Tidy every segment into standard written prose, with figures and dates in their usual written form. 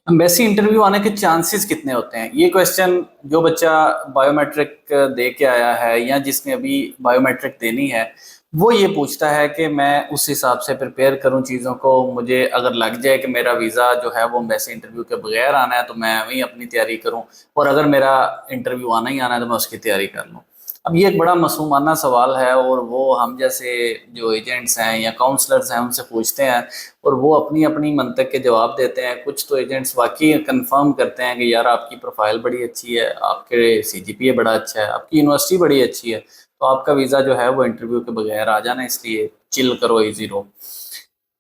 Embassy interview आने के chances कितने होते हैं, ये क्वेश्चन जो बच्चा बायोमेट्रिक दे के आया है या जिसने अभी बायोमेट्रिक देनी है वो ये पूछता है कि मैं उस हिसाब से प्रिपेयर करूं चीज़ों को। मुझे अगर लग जाए कि मेरा वीज़ा जो है वो एम्बेसी इंटरव्यू के बगैर आना है तो मैं वहीं अपनी तैयारी करूं, और अगर मेरा इंटरव्यू आना ही आना है तो मैं उसकी तैयारी कर लूं। अब ये एक बड़ा मासूमाना सवाल है और वो हम जैसे जो एजेंट्स हैं या काउंसलर्स हैं उनसे पूछते हैं और वो अपनी अपनी मंतक के जवाब देते हैं। कुछ तो एजेंट्स वाकई कंफर्म करते हैं कि यार आपकी प्रोफाइल बड़ी अच्छी है, आपके सीजीपीए बड़ा अच्छा है, आपकी यूनिवर्सिटी बड़ी अच्छी है, तो आपका वीज़ा जो है वो इंटरव्यू के बगैर आ जाना, इसलिए चिल करो, इजी रहो।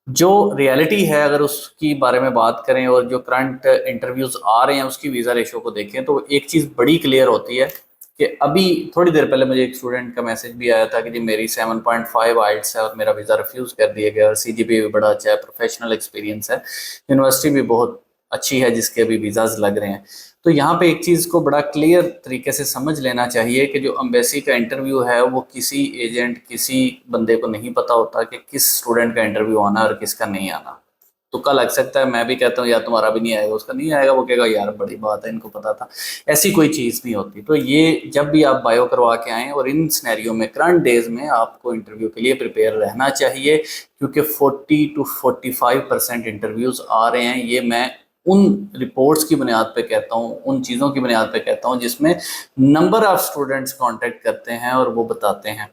जो रियलिटी है अगर उसकी बारे में बात करें और जो करंट इंटरव्यूज आ रहे हैं उसकी वीज़ा रेशो को देखें तो एक चीज़ बड़ी क्लियर होती है कि अभी थोड़ी देर पहले मुझे एक स्टूडेंट का मैसेज भी आया था कि जी मेरी 7.5 आइल्स है और मेरा वीज़ा रिफ्यूज़ कर दिया गया, और सीजीपीए भी बड़ा अच्छा है, प्रोफेशनल एक्सपीरियंस है, यूनिवर्सिटी भी बहुत अच्छी है जिसके अभी वीज़ाज लग रहे हैं। तो यहाँ पे एक चीज़ को बड़ा क्लियर तरीके से समझ लेना चाहिए कि जो एम्बेसी का इंटरव्यू है वो किसी एजेंट किसी बंदे को नहीं पता होता कि किस स्टूडेंट का इंटरव्यू आना है और किसका नहीं आना। तुक्का लग सकता है, मैं भी कहता हूँ यार तुम्हारा भी नहीं आएगा, उसका नहीं आएगा, वो कहेगा यार बड़ी बात है इनको पता था। ऐसी कोई चीज़ नहीं होती। तो ये जब भी आप बायो करवा के आएँ और इन सिनेरियो में करंट डेज में आपको इंटरव्यू के लिए प्रिपेयर रहना चाहिए, क्योंकि 40 to 45% इंटरव्यूज आ रहे हैं। ये मैं उन रिपोर्ट्स की बुनियाद पे कहता हूँ, उन चीज़ों की बुनियाद पे कहता हूँ जिसमें नंबर ऑफ स्टूडेंट्स कांटेक्ट करते हैं और वो बताते हैं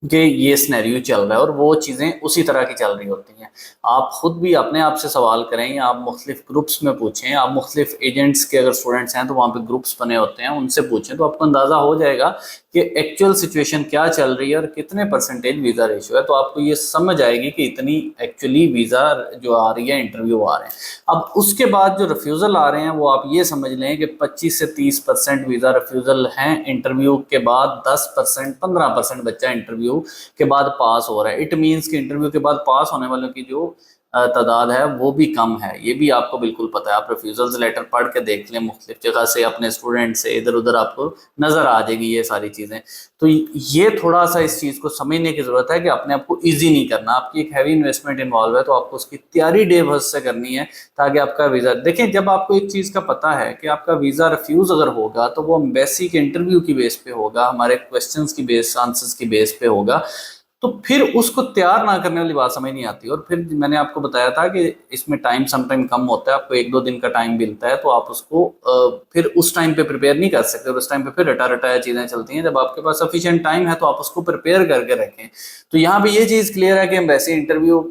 कि ये सिनेरियो चल रहा है, और वो चीज़ें उसी तरह की चल रही होती हैं। आप खुद भी अपने आप से सवाल करें या आप मुख्तलिफ ग्रुप्स में पूछें, आप मुख्तलिफ एजेंट्स के अगर स्टूडेंट्स हैं तो वहाँ पे ग्रुप्स बने होते हैं उनसे पूछें, तो आपको अंदाज़ा हो जाएगा कि एक्चुअल सिचुएशन क्या चल रही है और कितने परसेंटेज वीज़ा रेशो है। तो आपको ये समझ आएगी कि इतनी एक्चुअली वीज़ा जो आ रही है, इंटरव्यू आ रहे हैं। अब उसके बाद जो रिफ्यूज़ल आ रहे हैं वो आप ये समझ लें कि 25 से 30% वीज़ा रिफ्यूज़ल हैं। इंटरव्यू के बाद 10% 15% बच्चा इंटरव्यू के बाद पास हो रहा है। इट मीन्स कि इंटरव्यू के बाद पास होने वालों की जो तादाद है वो भी कम है। ये भी आपको बिल्कुल पता है, आप रिफ्यूज़ल्स लेटर पढ़ के देख लें मुख्तलिफ जगह से, अपने स्टूडेंट से, इधर उधर आपको नज़र आ जाएगी ये सारी चीज़ें। तो ये थोड़ा सा इस चीज़ को समझने की ज़रूरत है कि अपने आप को ईजी नहीं करना। आपकी एक हैवी इन्वेस्टमेंट इन्वॉल्व है तो आपको उसकी तैयारी डे भर से करनी है ताकि आपका वीज़ा, देखें जब आपको एक चीज़ का पता है कि आपका वीज़ा रिफ्यूज़ अगर होगा तो वो एम्बेसी के इंटरव्यू की बेस पे होगा, हमारे क्वेश्चंस की बेस आंसर्स की बेस पे होगा, तो फिर उसको तैयार ना करने वाली बात समझ नहीं आती। और फिर मैंने आपको बताया था कि इसमें टाइम समटाइम कम होता है, आपको 1-2 दिन का टाइम मिलता है, तो आप उसको फिर उस टाइम पे प्रिपेयर नहीं कर सकते, और उस टाइम पे फिर रटा रटाया चीज़ें चलती हैं। जब आपके पास सफिशिएंट टाइम है तो आप उसको प्रिपेयर करके रखें। तो यहाँ पे ये चीज़ क्लियर है कि वैसे इंटरव्यू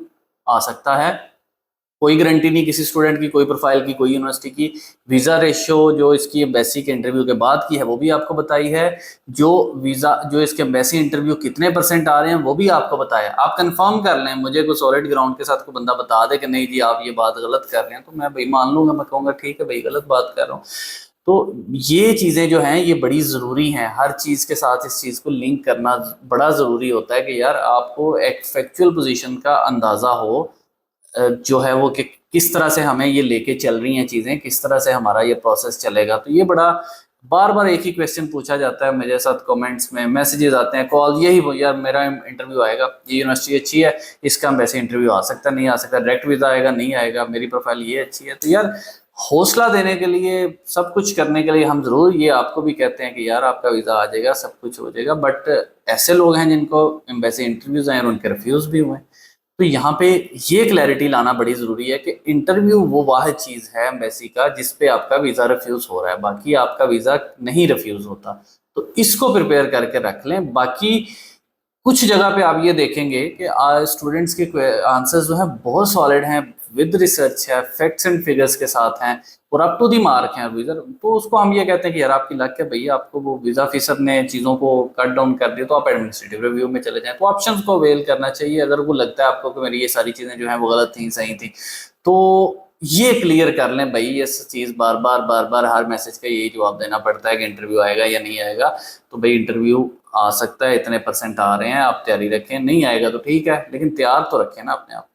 आ सकता है, कोई गारंटी नहीं किसी स्टूडेंट की, कोई प्रोफाइल की, कोई यूनिवर्सिटी की। वीज़ा रेशो जो इसकी बेसिक इंटरव्यू के बाद की है वो भी आपको बताई है। जो वीज़ा जो इसके बेसिक इंटरव्यू कितने परसेंट आ रहे हैं वो भी आपको बताया। आप कंफर्म कर लें, मुझे कोई सॉलिड ग्राउंड के साथ कोई बंदा बता दे कि नहीं जी आप ये बात गलत कर रहे हैं, तो मैं भाई मान लूंगा, मैं कहूँगा ठीक है भाई गलत बात कर रहा हूँ। तो ये चीज़ें जो हैं ये बड़ी ज़रूरी हैं, हर चीज़ के साथ इस चीज़ को लिंक करना बड़ा ज़रूरी होता है कि यार आपको एक फैक्चुअल पोजीशन का अंदाज़ा हो, जो है वो कि किस तरह से हमें ये लेके चल रही हैं चीज़ें, किस तरह से हमारा ये प्रोसेस चलेगा। तो ये बड़ा बार बार एक ही क्वेश्चन पूछा जाता है मेरे साथ, कमेंट्स में मैसेजेस आते हैं, कॉल, यही वो यार मेरा इंटरव्यू आएगा, ये यूनिवर्सिटी अच्छी है, इसका वैसे इंटरव्यू आ सकता नहीं आ सकता, डायरेक्ट वीज़ा आएगा नहीं आएगा, मेरी प्रोफाइल ये अच्छी है। तो यार हौसला देने के लिए, सब कुछ करने के लिए हम ज़रूर ये आपको भी कहते हैं कि यार आपका वीज़ा आ जाएगा, सब कुछ हो जाएगा, बट ऐसे लोग हैं जिनको वैसे इंटरव्यूज़ आए और उनके रिफ्यूज़ भी हुए। तो यहाँ पे ये क्लैरिटी लाना बड़ी ज़रूरी है कि इंटरव्यू वो वाहिद चीज़ है एम्बेसी का जिस पे आपका वीज़ा रिफ्यूज़ हो रहा है, बाकी आपका वीज़ा नहीं रिफ्यूज़ होता। तो इसको प्रिपेयर करके रख लें। बाकी कुछ जगह पे आप ये देखेंगे कि स्टूडेंट्स के आंसर्स जो हैं बहुत सॉलिड हैं, विद रिसर्च है, फैक्ट्स एंड फिगर्स के साथ हैं और अप टू दी मार्क हैं वीज़ा, तो उसको हम ये कहते हैं कि यार आपकी लक है भैया, आपको वो वीज़ा ऑफिसर ने चीज़ों को कट डाउन कर दिया तो आप एडमिनिस्ट्रेटिव रिव्यू में चले जाएं। तो ऑप्शंस को अवेल करना चाहिए। अगर वो लगता है आपको कि मेरी ये सारी चीज़ें जो हैं वो गलत थी सही थी, तो ये क्लियर कर लें भाई। ये चीज़ बार बार हर मैसेज का यही जवाब देना पड़ता है कि इंटरव्यू आएगा या नहीं आएगा। तो भाई इंटरव्यू आ सकता है, इतने परसेंट आ रहे हैं, आप तैयारी रखें, नहीं आएगा तो ठीक है लेकिन तैयार तो रखें ना अपने आप।